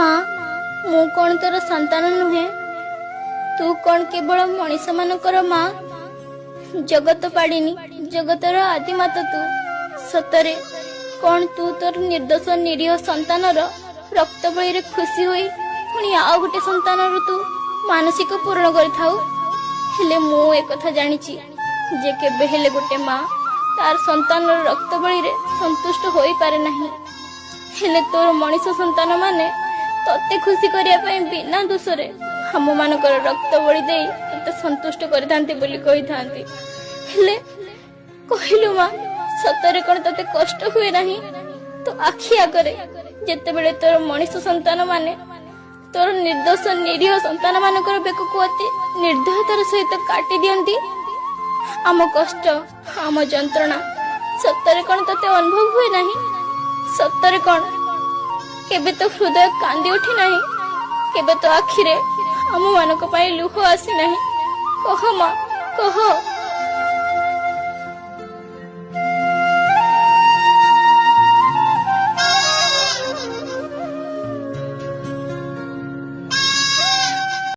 माँ मु कौन तोर संतान नुहे तू कौन केवल मनीष मानकर माँ जगत पाड़िनी जगतर आदिमाता तू सतरे कौन तू तोर निर्दोष निरीह संतान रक्त बळी खुशी होई पुणी आउ गोटे संतान तू मानसिक पूर्ण कर मु एक जानी जे केबे हेले गोटे माँ तार संतान रक्त बळी संतुष्ट होई पारे नहीं हेले तोर मनीष संतान माने तते खुशी करिया पई बिना दोषरे हम मानकर रक्त बळी देई तते संतुष्ट करिथांती बोली कहिथांती हेले कहिलु माँ सतरे कोन तते कष्ट हुए नहीं तो आखि आगरे जेते बेले तोर मनीष संतान माने तोर निर्दोष निरीह संतान मानकर बेक को अति निर्दयतार सहित काटी दियंती आम कष्ट आम जंत्रणा सतरे कोन तते अनुभव हुए नहीं सतरे कोन केबे तो हृदय कांदी उठी नहीं केबे तो आखिरे आम मानक पाई लुह आसी नहीं कह माँ कह।